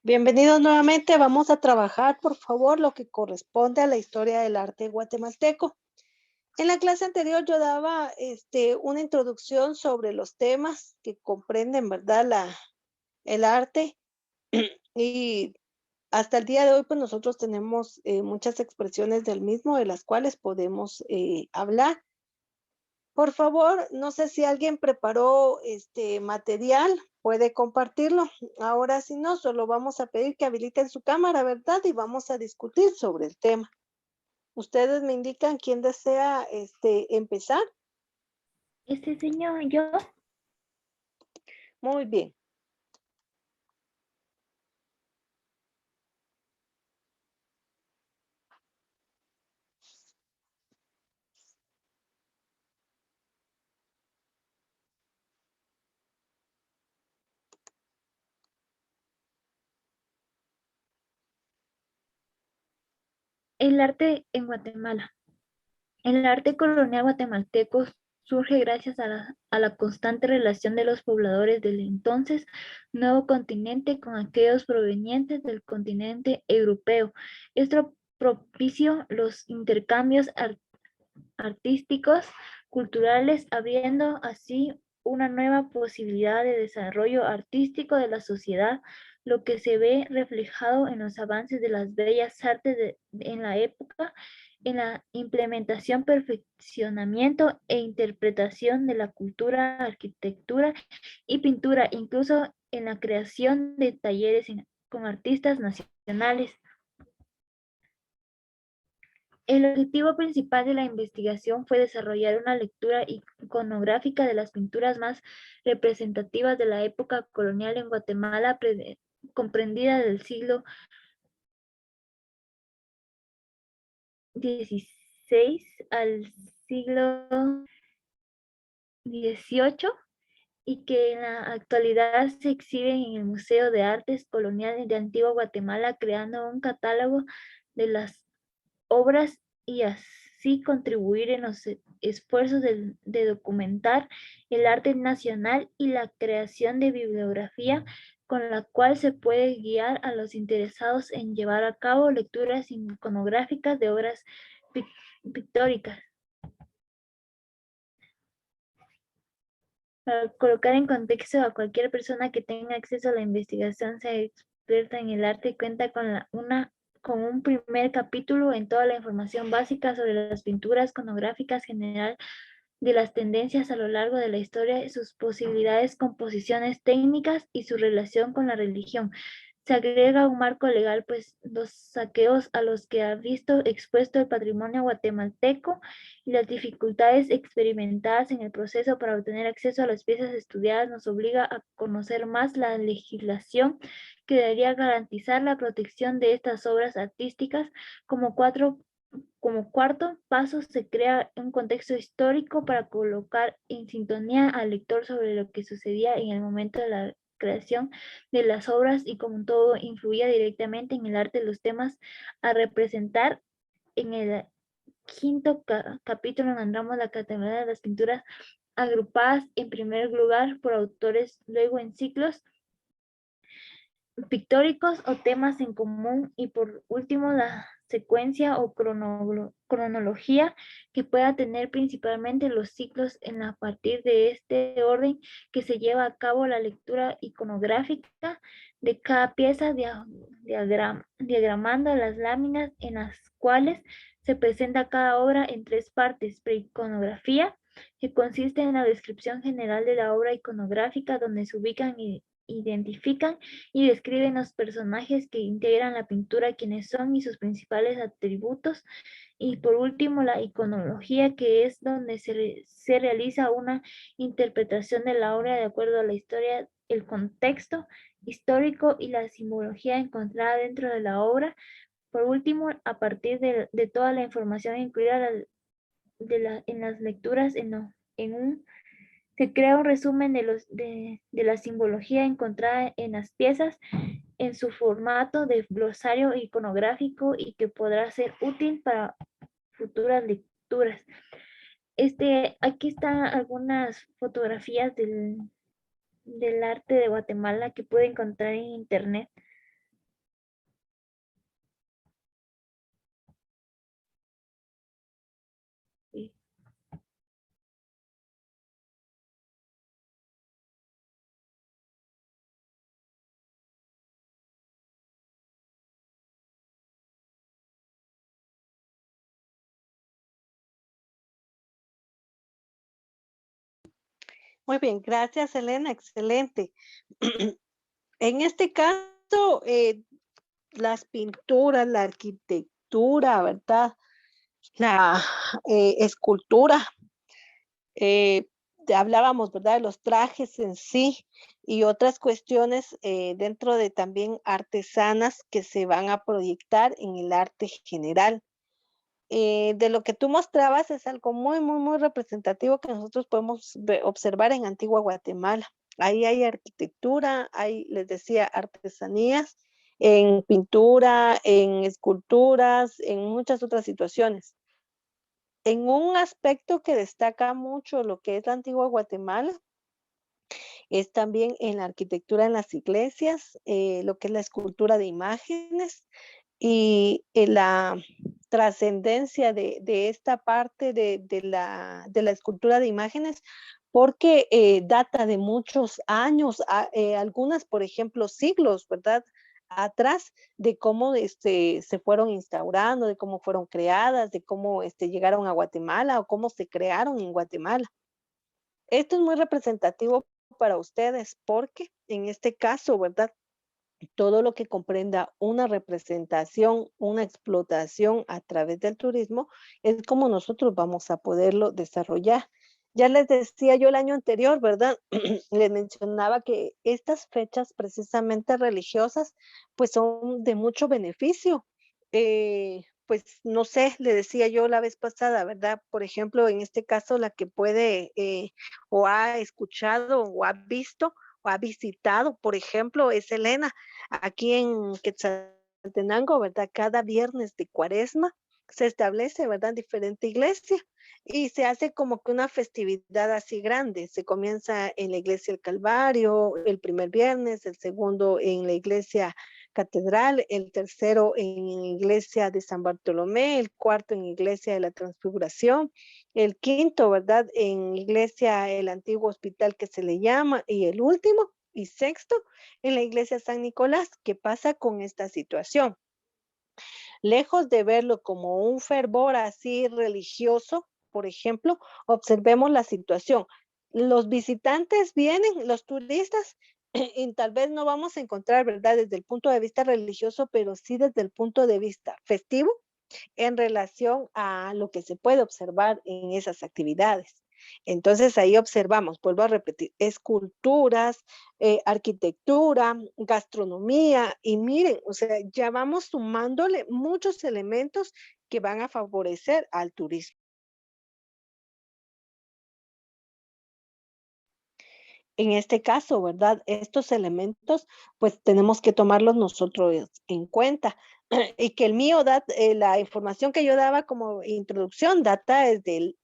Bienvenidos nuevamente. Vamos a trabajar, por favor, lo que corresponde a la historia del arte guatemalteco. En la clase anterior yo daba una introducción sobre los temas que comprenden, ¿verdad? El arte y hasta el día de hoy, pues nosotros tenemos muchas expresiones del mismo de las cuales podemos hablar. Por favor, no sé si alguien preparó este material, puede compartirlo. Ahora, si no, solo vamos a pedir que habiliten su cámara, ¿verdad? Y vamos a discutir sobre el tema. Ustedes me indican quién desea empezar. Este señor, yo, Muy bien. el arte en Guatemala. El arte colonial guatemalteco surge gracias a la constante relación de los pobladores del entonces nuevo continente con aquellos provenientes del continente europeo. Esto propició los intercambios artísticos, culturales, abriendo así una nueva posibilidad de desarrollo artístico de la sociedad, lo que se ve reflejado en los avances de las bellas artes en la época, en la implementación, perfeccionamiento e interpretación de la cultura, arquitectura y pintura, incluso en la creación de talleres con artistas nacionales. El objetivo principal de la investigación fue desarrollar una lectura iconográfica de las pinturas más representativas de la época colonial en Guatemala, comprendida del siglo XVI al siglo XVIII, y que en la actualidad se exhiben en el Museo de Artes Coloniales de Antigua Guatemala, creando un catálogo de las obras y así contribuir en los esfuerzos de documentar el arte nacional y la creación de bibliografía con la cual se puede guiar a los interesados en llevar a cabo lecturas iconográficas de obras pictóricas. Para colocar en contexto a cualquier persona que tenga acceso a la investigación, sea experta en el arte, cuenta con un primer capítulo en toda la información básica sobre las pinturas iconográficas general de las tendencias a lo largo de la historia, sus posibilidades, composiciones técnicas y su relación con la religión. Se agrega un marco legal, pues los saqueos a los que ha visto expuesto el patrimonio guatemalteco y las dificultades experimentadas en el proceso para obtener acceso a las piezas estudiadas nos obliga a conocer más la legislación que debería garantizar la protección de estas obras artísticas. Como cuarto paso, se crea un contexto histórico para colocar en sintonía al lector sobre lo que sucedía en el momento de la creación de las obras y cómo todo influía directamente en el arte. Los temas a representar en el quinto capítulo encontramos la categoría de las pinturas agrupadas en primer lugar por autores, luego en ciclos pictóricos o temas en común, y por último la secuencia o cronología que pueda tener principalmente los ciclos. A partir de este orden que se lleva a cabo la lectura iconográfica de cada pieza, diagramando las láminas en las cuales se presenta cada obra en tres partes: preiconografía, que consiste en la descripción general de la obra iconográfica, donde se ubican y identifican y describen los personajes que integran la pintura, quiénes son y sus principales atributos. Y por último, la iconología, que es donde se realiza una interpretación de la obra de acuerdo a la historia, el contexto histórico y la simbología encontrada dentro de la obra. Por último, a partir de toda la información incluida en las lecturas, se crea un resumen de la simbología encontrada en las piezas en su formato de glosario iconográfico y que podrá ser útil para futuras lecturas. Aquí están algunas fotografías del arte de Guatemala que puede encontrar en internet. Muy bien, gracias, Elena, excelente. En este caso, las pinturas, la arquitectura, ¿verdad? La escultura, eh, hablábamos, ¿verdad? De los trajes en sí y otras cuestiones dentro de también artesanas que se van a proyectar en el arte general. De lo que tú mostrabas es algo muy, muy, muy representativo que nosotros podemos observar en Antigua Guatemala. Ahí hay arquitectura, hay, les decía, artesanías, en pintura, en esculturas, en muchas otras situaciones. En un aspecto que destaca mucho lo que es la Antigua Guatemala, es también en la arquitectura en las iglesias, lo que es la escultura de imágenes y la trascendencia de esta parte de la escultura de imágenes, porque data de muchos años, algunas, por ejemplo, siglos, ¿verdad? Atrás de cómo se fueron instaurando, de cómo fueron creadas, de cómo llegaron a Guatemala o cómo se crearon en Guatemala. Esto es muy representativo para ustedes porque en este caso, ¿verdad? Todo lo que comprenda una representación, una explotación a través del turismo, es como nosotros vamos a poderlo desarrollar. Ya les decía yo el año anterior, ¿verdad? Les mencionaba que estas fechas precisamente religiosas, pues son de mucho beneficio. Pues no sé, le decía yo la vez pasada, ¿verdad? Por ejemplo, en este caso, la que puede o ha escuchado o ha visto o ha visitado, por ejemplo, es Elena aquí en Quetzaltenango, ¿verdad? Cada viernes de Cuaresma se establece, ¿verdad? Diferente iglesia y se hace como que una festividad así grande. Se comienza en la iglesia del Calvario el primer viernes, el segundo en la iglesia catedral, el tercero en la iglesia de San Bartolomé, el cuarto en iglesia de la Transfiguración, el quinto, ¿verdad? En iglesia el antiguo hospital que se le llama y el último y sexto en la iglesia San Nicolás. ¿Qué pasa con esta situación? Lejos de verlo como un fervor así religioso, por ejemplo, observemos la situación. Los visitantes vienen, los turistas, y tal vez no vamos a encontrar, ¿verdad? Desde el punto de vista religioso, pero sí desde el punto de vista festivo en relación a lo que se puede observar en esas actividades. Entonces ahí observamos, vuelvo a repetir, esculturas, arquitectura, gastronomía y miren, o sea, ya vamos sumándole muchos elementos que van a favorecer al turismo. En este caso, ¿verdad? Estos elementos, pues tenemos que tomarlos nosotros en cuenta. Y que el mío, la información que yo daba como introducción, data desde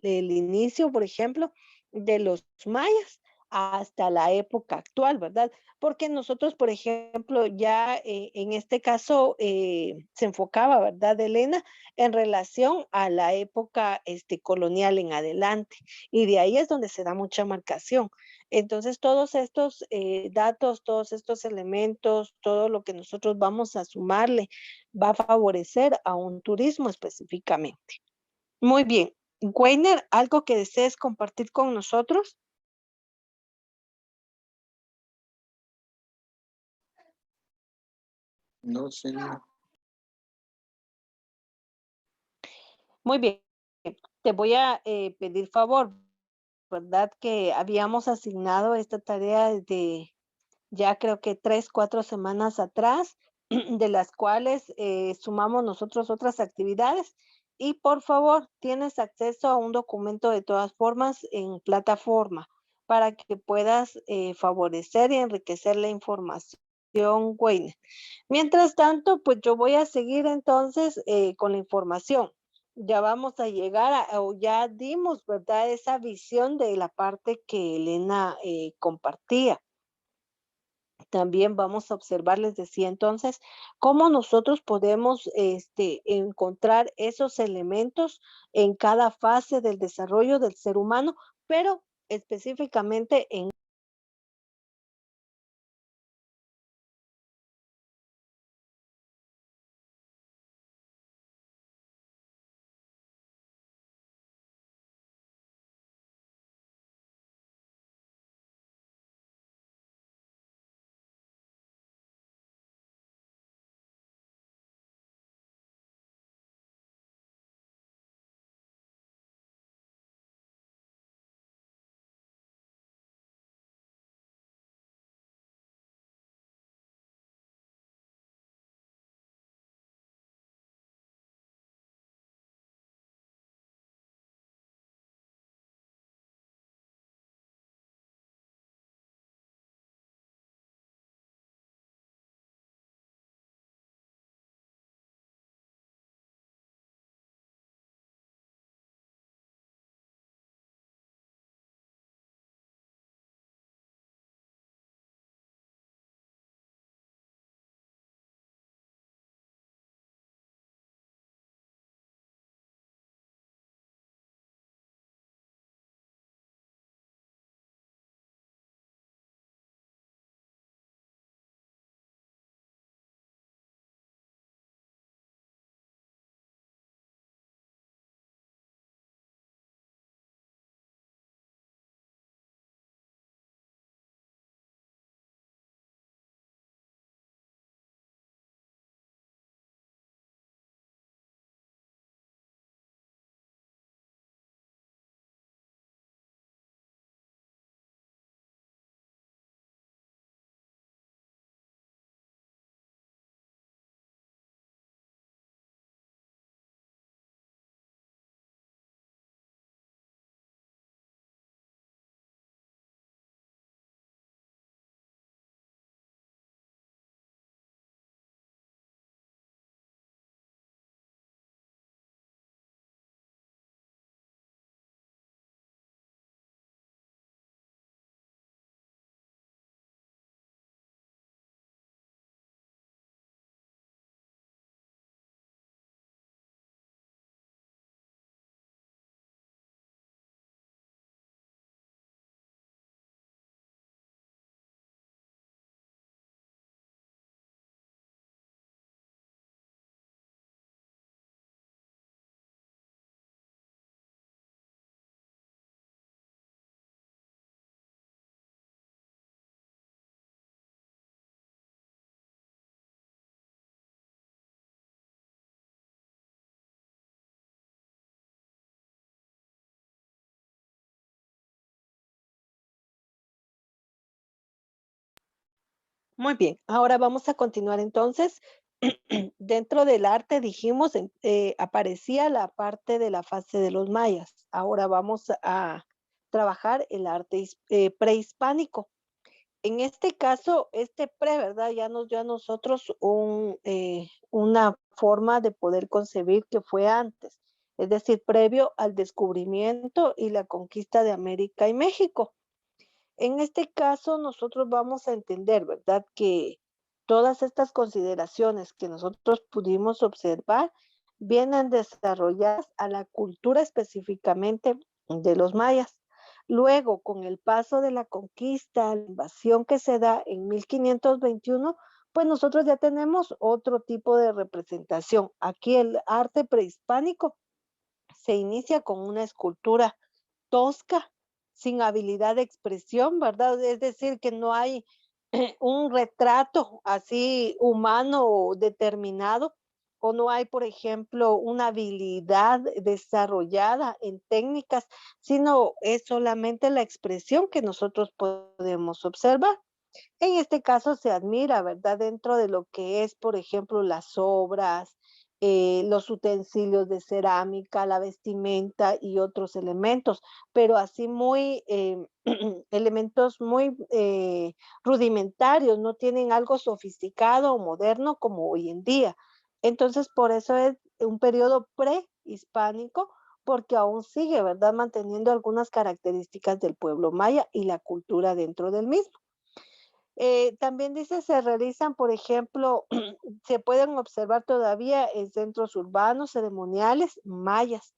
el inicio, por ejemplo, de los mayas hasta la época actual, ¿verdad? Porque nosotros, por ejemplo, ya en este caso se enfocaba, ¿verdad, Elena? En relación a la época colonial en adelante. Y de ahí es donde se da mucha marcación. Entonces, todos estos datos, todos estos elementos, todo lo que nosotros vamos a sumarle va a favorecer a un turismo específicamente. Muy bien. Weiner, ¿algo que desees compartir con nosotros? No sé. Muy bien. Te voy a pedir favor, ¿verdad? Que habíamos asignado esta tarea de ya creo que 3, 4 semanas atrás, de las cuales sumamos nosotros otras actividades. Y por favor, tienes acceso a un documento de todas formas en plataforma para que puedas favorecer y enriquecer la información, Wayne. Mientras tanto, pues yo voy a seguir entonces con la información. Ya vamos a llegar o ya dimos, ¿verdad? Esa visión de la parte que Elena compartía. También vamos a observar, les decía entonces, cómo nosotros podemos encontrar esos elementos en cada fase del desarrollo del ser humano, pero específicamente en Muy bien, ahora vamos a continuar entonces. Dentro del arte, dijimos, aparecía la parte de la fase de los mayas. Ahora vamos a trabajar el arte prehispánico. En este caso, este pre, ¿verdad? Ya nos dio a nosotros una forma de poder concebir que fue antes, es decir, previo al descubrimiento y la conquista de América y México. En este caso, nosotros vamos a entender, ¿verdad? Que todas estas consideraciones que nosotros pudimos observar vienen desarrolladas a la cultura específicamente de los mayas. Luego, con el paso de la conquista, la invasión que se da en 1521, pues nosotros ya tenemos otro tipo de representación. Aquí el arte prehispánico se inicia con una escultura tosca, sin habilidad de expresión, ¿verdad? Es decir, que no hay un retrato así humano determinado, o no hay, por ejemplo, una habilidad desarrollada en técnicas, sino es solamente la expresión que nosotros podemos observar. En este caso se admira, ¿verdad? Dentro de lo que es, por ejemplo, las obras, los utensilios de cerámica, la vestimenta y otros elementos, pero así muy, elementos muy rudimentarios, no tienen algo sofisticado o moderno como hoy en día. Entonces, por eso es un periodo prehispánico, porque aún sigue, ¿verdad? Manteniendo algunas características del pueblo maya y la cultura dentro del mismo. También dice, se realizan, por ejemplo, se pueden observar todavía en centros urbanos, ceremoniales, mayas.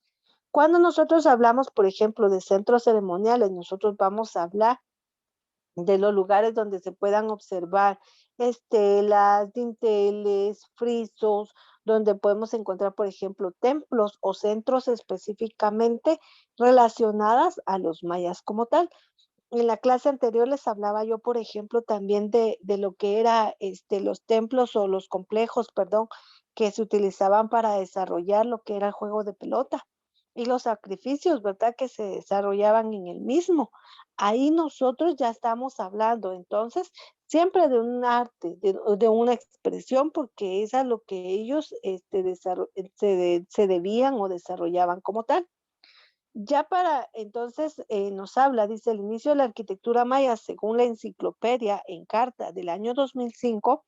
Cuando nosotros hablamos, por ejemplo, de centros ceremoniales, nosotros vamos a hablar de los lugares donde se puedan observar estelas, dinteles, frisos, donde podemos encontrar, por ejemplo, templos o centros específicamente relacionadas a los mayas como tal. En la clase anterior les hablaba yo, por ejemplo, también de lo que era, los templos o los complejos, perdón, que se utilizaban para desarrollar lo que era el juego de pelota y los sacrificios, ¿verdad? Que se desarrollaban en el mismo. Ahí nosotros ya estamos hablando, entonces, siempre de un arte, de una expresión, porque es a lo que ellos, se debían o desarrollaban como tal. Ya para entonces nos habla, dice, el inicio de la arquitectura maya, según la enciclopedia en carta del año 2005,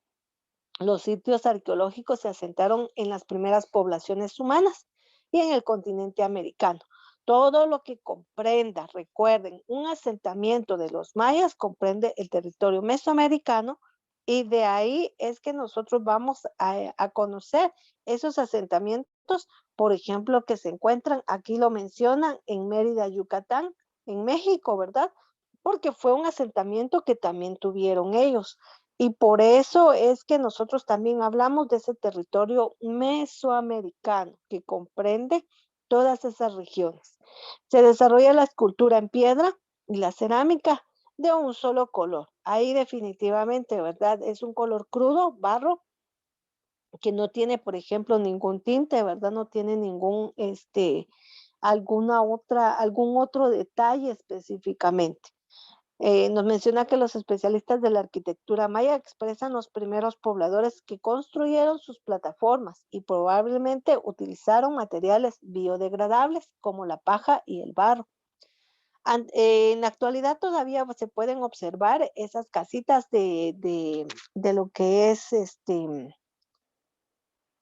los sitios arqueológicos se asentaron en las primeras poblaciones humanas y en el continente americano. Todo lo que comprenda, recuerden, un asentamiento de los mayas comprende el territorio mesoamericano y de ahí es que nosotros vamos a conocer esos asentamientos, por ejemplo, que se encuentran, aquí lo mencionan, en Mérida, Yucatán, en México, ¿verdad? Porque fue un asentamiento que también tuvieron ellos. Y por eso es que nosotros también hablamos de ese territorio mesoamericano que comprende todas esas regiones. Se desarrolla la escultura en piedra y la cerámica de un solo color. Ahí definitivamente, ¿verdad? Es un color crudo, barro, que no tiene, por ejemplo, ningún tinte, ¿verdad? No tiene ningún, algún otro detalle específicamente. Nos menciona que los especialistas de la arquitectura maya expresan los primeros pobladores que construyeron sus plataformas y probablemente utilizaron materiales biodegradables como la paja y el barro. En la actualidad todavía se pueden observar esas casitas de lo que es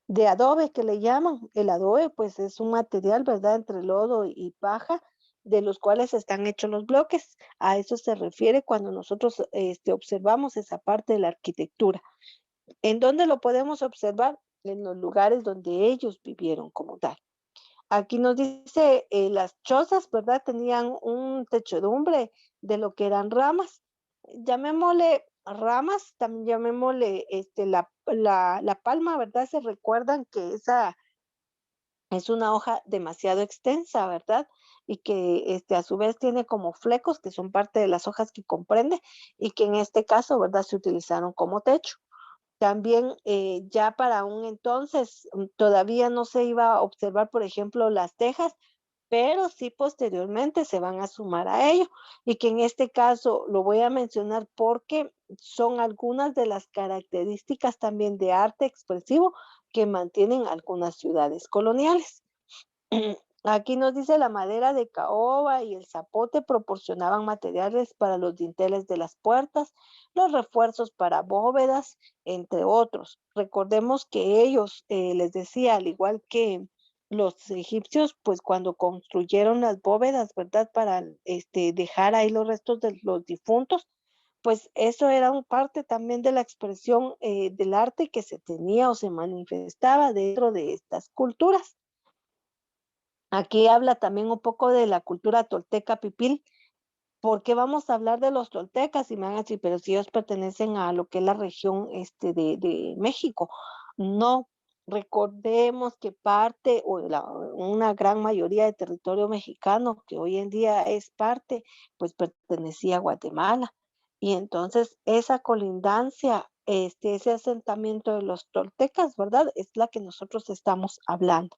de adobe que le llaman. El adobe, pues es un material, ¿verdad?, entre lodo y paja, de los cuales están hechos los bloques. A eso se refiere cuando nosotros observamos esa parte de la arquitectura. ¿En dónde lo podemos observar? En los lugares donde ellos vivieron como tal. Aquí nos dice, las chozas, ¿verdad? Tenían un techedumbre de lo que eran ramas. Llamémosle ramas, también llamémosle la palma, ¿verdad? Se recuerdan que esa es una hoja demasiado extensa, ¿verdad? Y que a su vez tiene como flecos, que son parte de las hojas que comprende, y que en este caso, ¿verdad? Se utilizaron como techo. También ya para un entonces todavía no se iba a observar, por ejemplo, las tejas, pero sí posteriormente se van a sumar a ello y que en este caso lo voy a mencionar porque son algunas de las características también de arte expresivo que mantienen algunas ciudades coloniales. Aquí nos dice la madera de caoba y el zapote proporcionaban materiales para los dinteles de las puertas, los refuerzos para bóvedas, entre otros. Recordemos que ellos, les decía, al igual que los egipcios, pues cuando construyeron las bóvedas, ¿verdad? Para dejar ahí los restos de los difuntos, pues eso era un parte también de la expresión del arte que se tenía o se manifestaba dentro de estas culturas. Aquí habla también un poco de la cultura tolteca pipil. ¿Por qué vamos a hablar de los toltecas? Y me van a decir, pero si ellos pertenecen a lo que es la región de México. No, recordemos que parte o una gran mayoría de territorio mexicano que hoy en día es parte, pues pertenecía a Guatemala. Y entonces esa colindancia, ese asentamiento de los toltecas, ¿verdad? Es la que nosotros estamos hablando.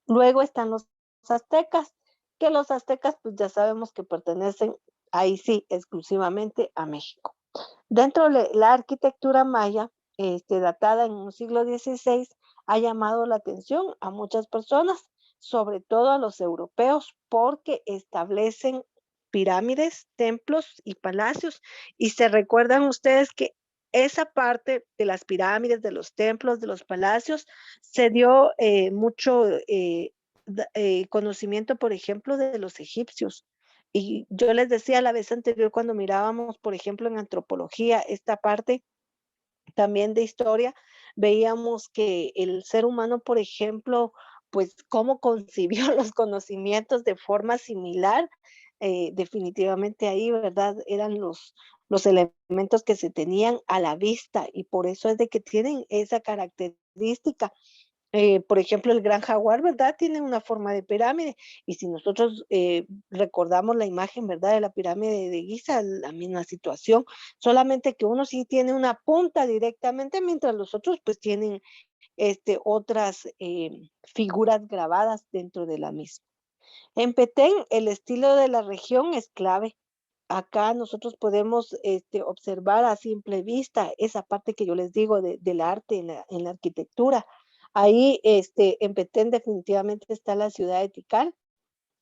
Luego están los aztecas, que los aztecas pues ya sabemos que pertenecen ahí sí exclusivamente a México. Dentro de la arquitectura maya, datada en un siglo XVI, ha llamado la atención a muchas personas, sobre todo a los europeos, porque establecen pirámides, templos y palacios. Y se recuerdan ustedes que esa parte de las pirámides, de los templos, de los palacios, se dio mucho conocimiento, por ejemplo, de los egipcios. Y yo les decía la vez anterior cuando mirábamos, por ejemplo, en antropología, esta parte también de historia, veíamos que el ser humano, por ejemplo, pues cómo concibió los conocimientos de forma similar, definitivamente ahí, ¿verdad? Eran los elementos que se tenían a la vista y por eso es de que tienen esa característica. Por ejemplo, el gran jaguar, ¿verdad? Tiene una forma de pirámide. Y si nosotros recordamos la imagen, ¿verdad? De la pirámide de Giza, la misma situación, solamente que uno sí tiene una punta directamente, mientras los otros pues tienen otras figuras grabadas dentro de la misma. En Petén, el estilo de la región es clave. Acá nosotros podemos observar a simple vista esa parte que yo les digo del arte en la arquitectura. Ahí en Petén definitivamente está la ciudad de Tikal,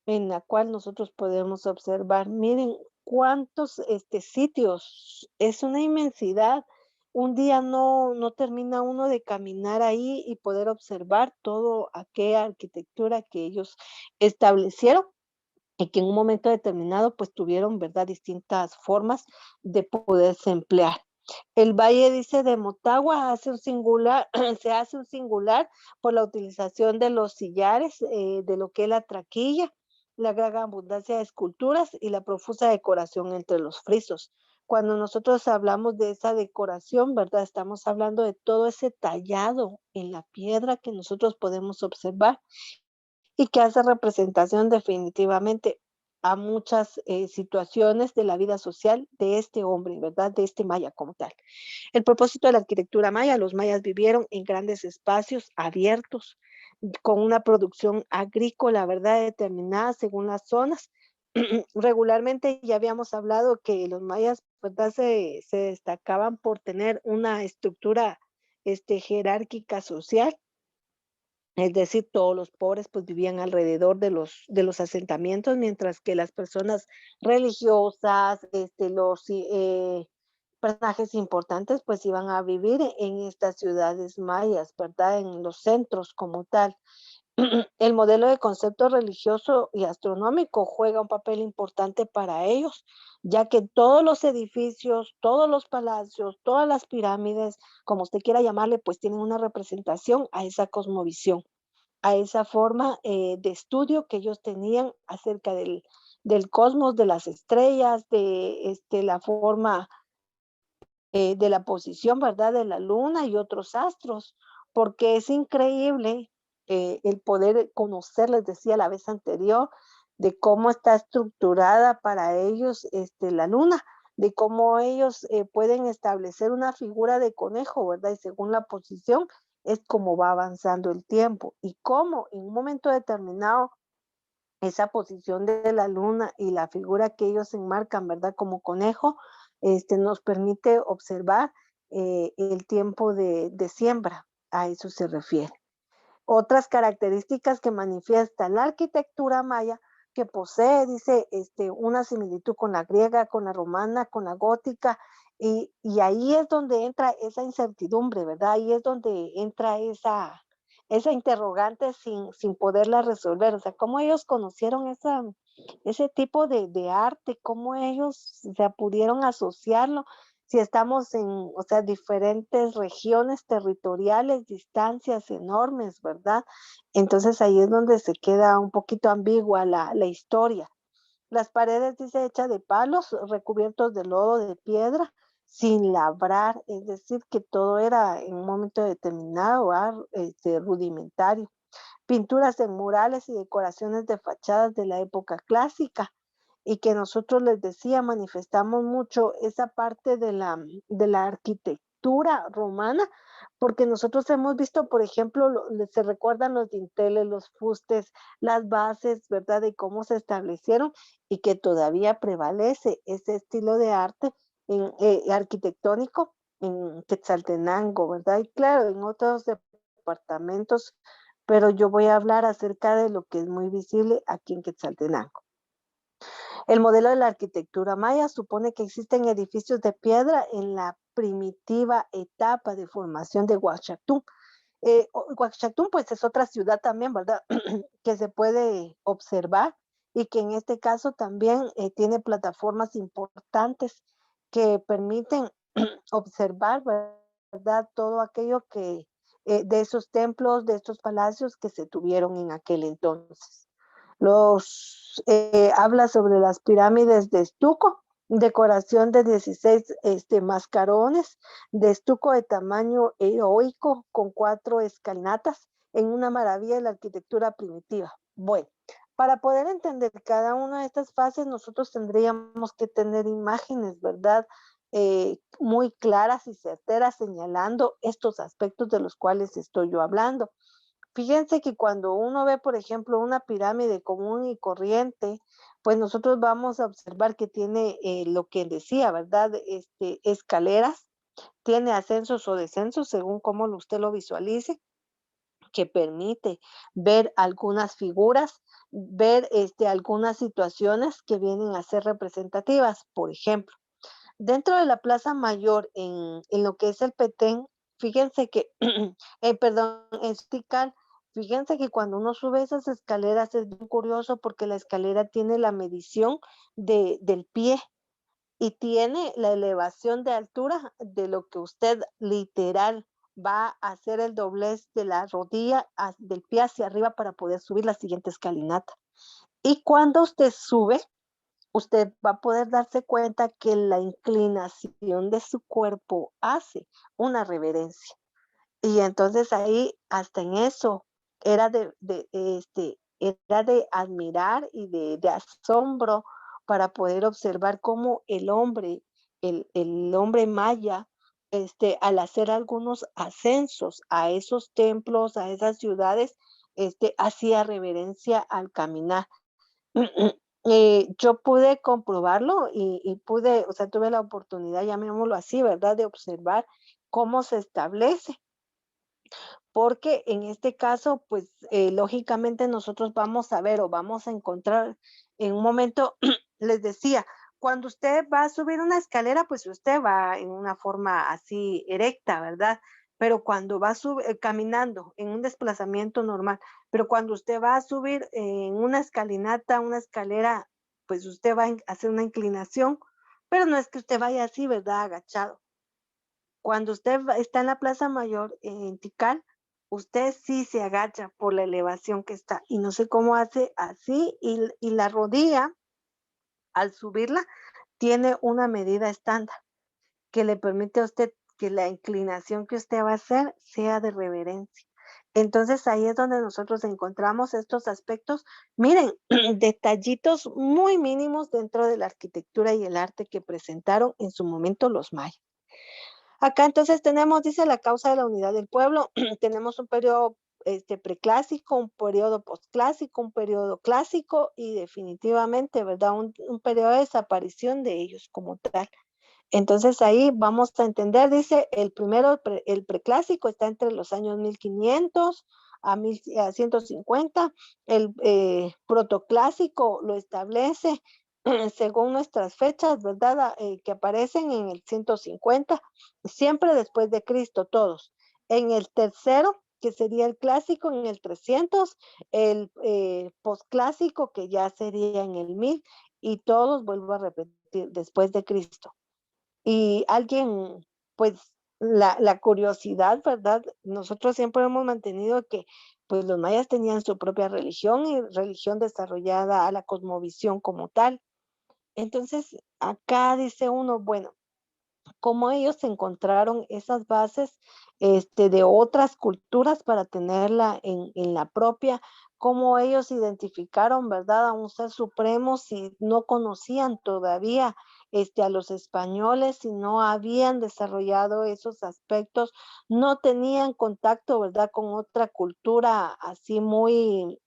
en la cual nosotros podemos observar, miren cuántos sitios, es una inmensidad. Un día no termina uno de caminar ahí y poder observar todo aquella arquitectura que ellos establecieron y que en un momento determinado pues tuvieron, ¿verdad?, distintas formas de poderse emplear. El valle, dice, de Motagua hace un singular, se hace un singular por la utilización de los sillares, de lo que es la traquilla, la gran abundancia de esculturas y la profusa decoración entre los frisos. Cuando nosotros hablamos de esa decoración, ¿verdad? Estamos hablando de todo ese tallado en la piedra que nosotros podemos observar y que hace representación definitivamente a muchas situaciones de la vida social de este hombre, ¿verdad? De este maya como tal. El propósito de la arquitectura maya, los mayas vivieron en grandes espacios abiertos, con una producción agrícola, ¿verdad? Determinada según las zonas. Regularmente ya habíamos hablado que los mayas, ¿verdad? Se destacaban por tener una estructura jerárquica social, es decir, todos los pobres pues vivían alrededor de los asentamientos, mientras que las personas religiosas, personajes importantes pues iban a vivir en estas ciudades mayas, ¿verdad? En los centros como tal. El modelo de concepto religioso y astronómico juega un papel importante para ellos, ya que todos los edificios, todos los palacios, todas las pirámides, como usted quiera llamarle, pues tienen una representación a esa cosmovisión, a esa forma de estudio que ellos tenían acerca del cosmos, de las estrellas, de la forma de la posición, ¿verdad? De la luna y otros astros, porque es increíble el poder conocer, les decía la vez anterior, de cómo está estructurada para ellos la luna, de cómo ellos pueden establecer una figura de conejo, ¿verdad? Y según la posición es como va avanzando el tiempo y cómo en un momento determinado esa posición de la luna y la figura que ellos enmarcan, ¿verdad? Como conejo, nos permite observar el tiempo de siembra, a eso se refiere. Otras características que manifiesta la arquitectura maya, que posee, dice, una similitud con la griega, con la romana, con la gótica, y ahí es donde entra esa incertidumbre, ¿verdad? Ahí es donde entra esa interrogante sin poderla resolver. O sea, cómo ellos conocieron ese tipo de arte, cómo ellos pudieron asociarlo, si estamos en, o sea, diferentes regiones territoriales, distancias enormes, ¿verdad? Entonces ahí es donde se queda un poquito ambigua la historia. Las paredes, dice, hechas de palos recubiertos de lodo de piedra, sin labrar, es decir, que todo era en un momento determinado, rudimentario. Pinturas en murales y decoraciones de fachadas de la época clásica, y que nosotros les decía, manifestamos mucho esa parte de la arquitectura romana, porque nosotros hemos visto, por ejemplo, se recuerdan los dinteles, los fustes, las bases, ¿verdad? De cómo se establecieron y que todavía prevalece ese estilo de arte arquitectónico en Quetzaltenango, ¿verdad? Y claro, en otros departamentos, pero yo voy a hablar acerca de lo que es muy visible aquí en Quetzaltenango. El modelo de la arquitectura maya supone que existen edificios de piedra en la primitiva etapa de formación de Huachactún. Huachactún, pues, es otra ciudad también, ¿verdad? Que se puede observar y que en este caso también tiene plataformas importantes que permiten observar, ¿verdad? Todo aquello de esos templos, de estos palacios que se tuvieron en aquel entonces. Habla sobre las pirámides de estuco, decoración de 16 mascarones de estuco de tamaño heroico con 4 escalinatas en una maravilla de la arquitectura primitiva. Bueno, para poder entender cada una de estas fases, nosotros tendríamos que tener imágenes, ¿verdad? Muy claras y certeras señalando estos aspectos de los cuales estoy yo hablando. Fíjense que cuando uno ve, por ejemplo, una pirámide común y corriente, pues nosotros vamos a observar que tiene lo que decía, ¿verdad? Escaleras, tiene ascensos o descensos según cómo usted lo visualice, que permite ver algunas figuras, ver algunas situaciones que vienen a ser representativas. Por ejemplo, dentro de la Plaza Mayor, en lo que es el Petén, fíjense que, perdón, en Tikal, fíjense que cuando uno sube esas escaleras es bien curioso porque la escalera tiene la medición del pie y tiene la elevación de altura de lo que usted literal va a hacer el doblez de la rodilla, del pie hacia arriba para poder subir la siguiente escalinata. Y cuando usted sube, usted va a poder darse cuenta que la inclinación de su cuerpo hace una reverencia. Y entonces ahí, hasta en eso, era de admirar y de asombro para poder observar cómo el hombre maya, al hacer algunos ascensos a esos templos, a esas ciudades, hacía reverencia al caminar. Yo pude comprobarlo y pude, o sea, tuve la oportunidad, llamémoslo así, ¿verdad?, de observar cómo se establece, porque en este caso, pues, lógicamente nosotros vamos a ver o vamos a encontrar en un momento, les decía, cuando usted va a subir una escalera, pues usted va en una forma así erecta, ¿verdad? Pero cuando va caminando en un desplazamiento normal, pero cuando usted va a subir en una escalinata, una escalera, pues usted va a hacer una inclinación, pero no es que usted vaya así, ¿verdad? Agachado. Cuando usted está en la Plaza Mayor, en Tikal, usted sí se agacha por la elevación que está y no sé cómo hace así y la rodilla, al subirla, tiene una medida estándar que le permite a usted que la inclinación que usted va a hacer sea de reverencia. Entonces ahí es donde nosotros encontramos estos aspectos, miren, detallitos muy mínimos dentro de la arquitectura y el arte que presentaron en su momento los mayas. Acá entonces tenemos, dice, la causa de la unidad del pueblo. Tenemos un periodo preclásico, un periodo posclásico, un periodo clásico y definitivamente, ¿verdad? Un periodo de desaparición de ellos como tal. Entonces ahí vamos a entender, dice, el primero, el preclásico está entre los años 1500 a 150, el protoclásico lo establece según nuestras fechas, ¿verdad? Que aparecen en el 150, siempre después de Cristo, todos. En el tercero, que sería el clásico, en el 300, el posclásico, que ya sería en el 1000, y todos, vuelvo a repetir, después de Cristo. Y alguien, pues, la curiosidad, ¿verdad? Nosotros siempre hemos mantenido que, pues, los mayas tenían su propia religión y religión desarrollada a la cosmovisión como tal. Entonces, acá dice uno, bueno, cómo ellos encontraron esas bases de otras culturas para tenerla en la propia, cómo ellos identificaron, ¿verdad?, a un ser supremo si no conocían todavía a los españoles, si no habían desarrollado esos aspectos, no tenían contacto, ¿verdad?, con otra cultura así muy,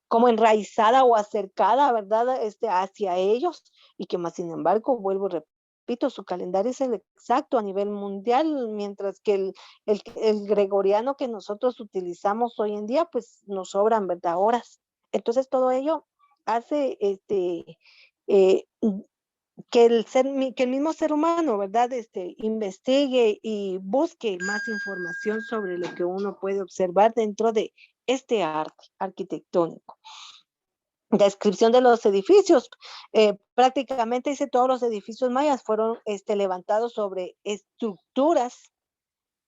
como enraizada o acercada, ¿verdad? Hacia ellos, y que más sin embargo, vuelvo y repito, su calendario es el exacto a nivel mundial, mientras que el gregoriano que nosotros utilizamos hoy en día, pues nos sobran, ¿verdad? Horas. Entonces todo ello hace eh, que el mismo ser humano, ¿verdad? Investigue y busque más información sobre lo que uno puede observar dentro de este arte arquitectónico. Descripción de los edificios. Prácticamente dice todos los edificios mayas fueron levantados sobre estructuras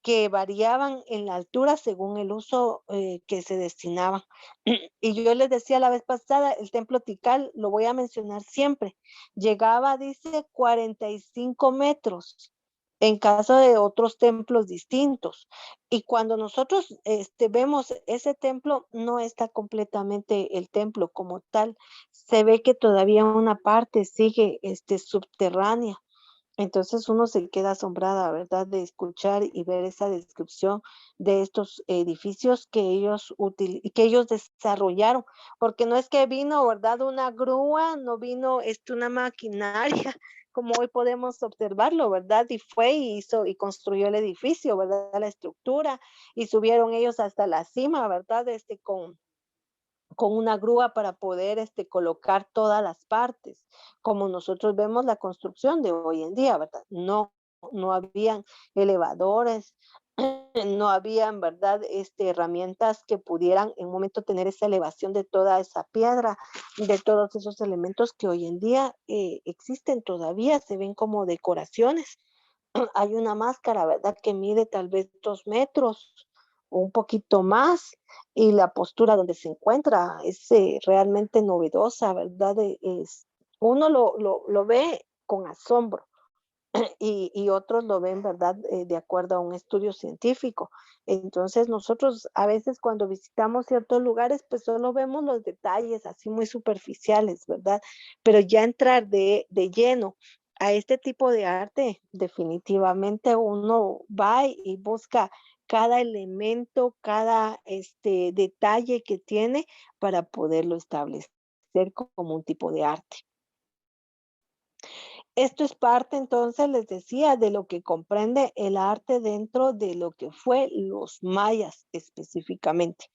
que variaban en la altura según el uso que se destinaba. Y yo les decía la vez pasada, el templo Tikal, lo voy a mencionar siempre, llegaba, dice, 45 metros en caso de otros templos distintos. Y cuando nosotros vemos ese templo, no está completamente el templo como tal. Se ve que todavía una parte sigue subterránea. Entonces uno se queda asombrada, ¿verdad?, de escuchar y ver esa descripción de estos edificios que ellos desarrollaron, porque no es que vino, ¿verdad?, una grúa, no vino una maquinaria, como hoy podemos observarlo, ¿verdad? Y fue y hizo y construyó el edificio, ¿verdad? La estructura, y subieron ellos hasta la cima, ¿verdad? Con una grúa para poder colocar todas las partes, como nosotros vemos la construcción de hoy en día, ¿verdad? No, no habían elevadores, no habían, ¿verdad? Herramientas que pudieran en un momento tener esa elevación de toda esa piedra, de todos esos elementos que hoy en día existen todavía, se ven como decoraciones. Hay una máscara, ¿verdad?, que mide tal vez 2 metros o un poquito más, y la postura donde se encuentra es realmente novedosa, ¿verdad? Uno lo ve con asombro y otros lo ven, ¿verdad? De acuerdo a un estudio científico. Entonces nosotros a veces cuando visitamos ciertos lugares, pues solo vemos los detalles así muy superficiales, ¿verdad? Pero ya entrar de lleno a este tipo de arte, definitivamente uno va y busca cada elemento, cada detalle que tiene para poderlo establecer como un tipo de arte. Esto es parte, entonces, les decía, de lo que comprende el arte dentro de lo que fue los mayas específicamente.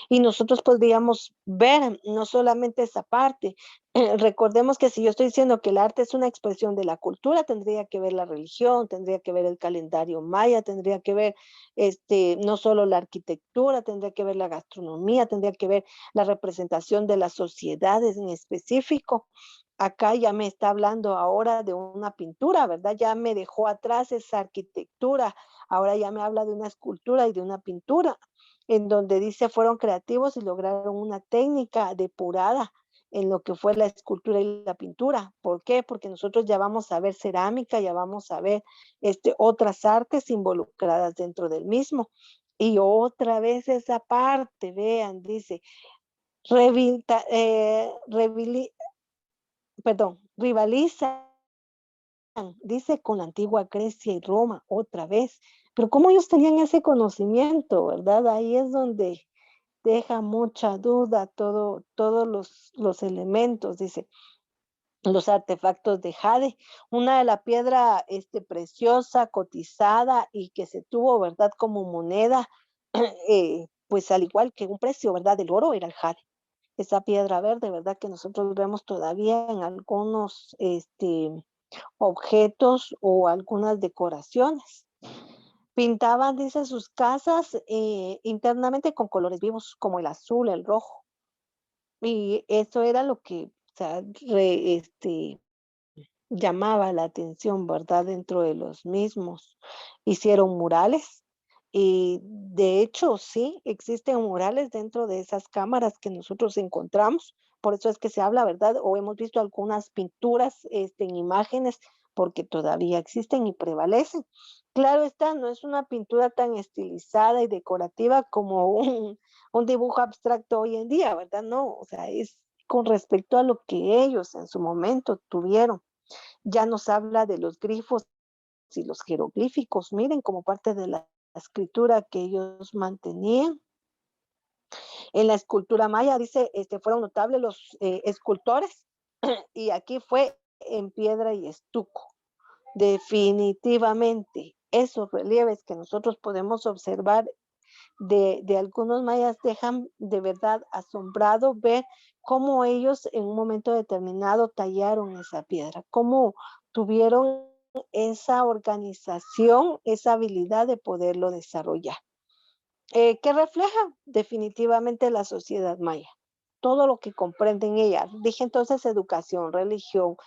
Y nosotros podríamos ver no solamente esa parte. Recordemos que si yo estoy diciendo que el arte es una expresión de la cultura, tendría que ver la religión, tendría que ver el calendario maya, tendría que ver no solo la arquitectura, tendría que ver la gastronomía, tendría que ver la representación de las sociedades en específico. Acá ya me está hablando ahora de una pintura, ¿verdad? Ya me dejó atrás esa arquitectura, ahora ya me habla de una escultura y de una pintura, en donde dice fueron creativos y lograron una técnica depurada en lo que fue la escultura y la pintura. ¿Por qué? Porque nosotros ya vamos a ver cerámica, ya vamos a ver otras artes involucradas dentro del mismo. Y otra vez esa parte, vean, dice, rivalizan, dice, con la antigua Grecia y Roma, otra vez. Pero cómo ellos tenían ese conocimiento, ¿verdad? Ahí es donde deja mucha duda todos los elementos, dice, los artefactos de jade, una de la piedra preciosa, cotizada y que se tuvo, ¿verdad? Como moneda, pues al igual que un precio, ¿verdad? Del oro era el jade. Esa piedra verde, ¿verdad? Que nosotros vemos todavía en algunos objetos o algunas decoraciones. Pintaban, dice, sus casas internamente con colores vivos como el azul, el rojo. Y eso era lo que, o sea, llamaba la atención, ¿verdad? Dentro de los mismos. Hicieron murales y de hecho sí, existen murales dentro de esas cámaras que nosotros encontramos. Por eso es que se habla, ¿verdad? O hemos visto algunas pinturas en imágenes porque todavía existen y prevalecen. Claro está, no es una pintura tan estilizada y decorativa como un dibujo abstracto hoy en día, ¿verdad? No, o sea, es con respecto a lo que ellos en su momento tuvieron. Ya nos habla de los grifos y los jeroglíficos, miren, como parte de la escritura que ellos mantenían. En la escultura maya, dice, fueron notables los escultores y aquí fue en piedra y estuco. Definitivamente, esos relieves que nosotros podemos observar de algunos mayas dejan de verdad asombrado ver cómo ellos en un momento determinado tallaron esa piedra, cómo tuvieron esa organización, esa habilidad de poderlo desarrollar. ¿Qué refleja? Definitivamente la sociedad maya. Todo lo que comprende en ella. Dije entonces educación, religión,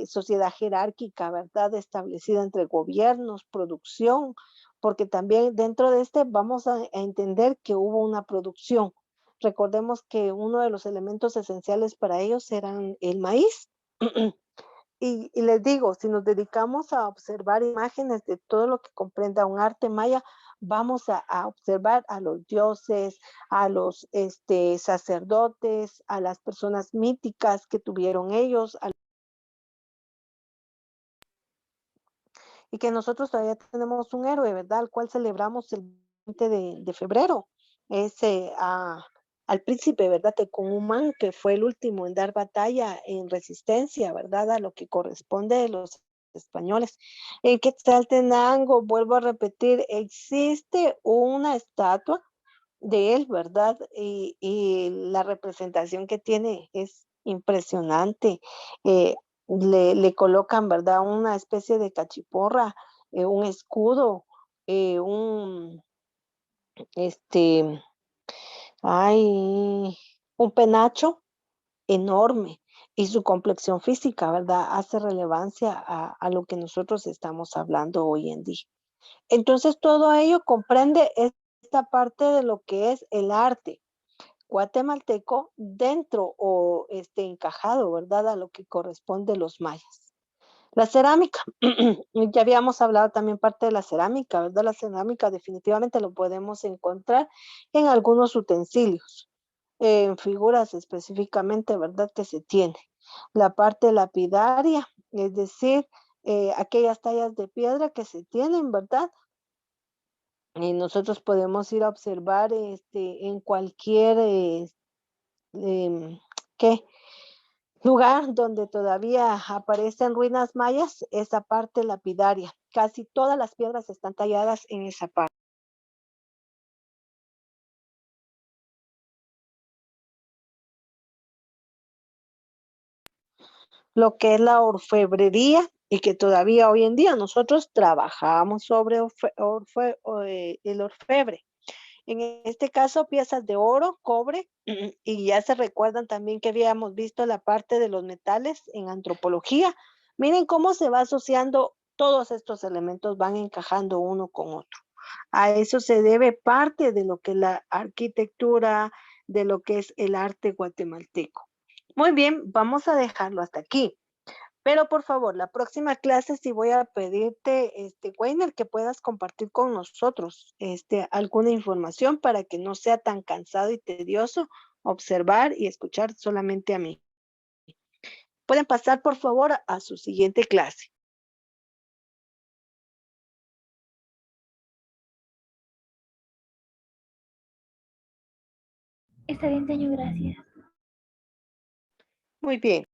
sociedad jerárquica, ¿verdad? Establecida entre gobiernos, producción, porque también dentro de vamos a entender que hubo una producción. Recordemos que uno de los elementos esenciales para ellos eran el maíz. Y les digo, si nos dedicamos a observar imágenes de todo lo que comprenda un arte maya, vamos a observar a los dioses, a los sacerdotes, a las personas míticas que tuvieron ellos, y que nosotros todavía tenemos un héroe, ¿verdad? Al cual celebramos el 20 de febrero. Ese al príncipe, ¿verdad? Tecumumán, que fue el último en dar batalla en resistencia, ¿verdad? A lo que corresponde de los españoles. En Quetzaltenango, vuelvo a repetir, existe una estatua de él, ¿verdad? Y la representación que tiene es impresionante. Eh, le colocan, ¿verdad? Una especie de cachiporra, un escudo, un, este, hay un penacho enorme y su complexión física, ¿verdad? Hace relevancia a lo que nosotros estamos hablando hoy en día. Entonces, todo ello comprende esta parte de lo que es el arte guatemalteco dentro o encajado, ¿verdad? A lo que corresponde a los mayas. La cerámica, ya habíamos hablado también parte de la cerámica, ¿verdad? La cerámica definitivamente lo podemos encontrar en algunos utensilios, en figuras específicamente, ¿verdad? Que se tiene. La parte lapidaria, es decir, aquellas tallas de piedra que se tienen, ¿verdad? Y nosotros podemos ir a observar en cualquier em, ¿qué? Lugar donde todavía aparecen ruinas mayas, esa parte lapidaria. Casi todas las piedras están talladas en esa parte. Lo que es la orfebrería y que todavía hoy en día nosotros trabajamos sobre el orfebre. En este caso, piezas de oro, cobre, y ya se recuerdan también que habíamos visto la parte de los metales en antropología. Miren cómo se va asociando todos estos elementos, van encajando uno con otro. A eso se debe parte de lo que es la arquitectura, de lo que es el arte guatemalteco. Muy bien, vamos a dejarlo hasta aquí. Pero por favor, la próxima clase sí voy a pedirte, Weiner, que puedas compartir con nosotros, alguna información para que no sea tan cansado y tedioso observar y escuchar solamente a mí. Pueden pasar, por favor, a su siguiente clase. Está bien, señor, gracias. Muy bien.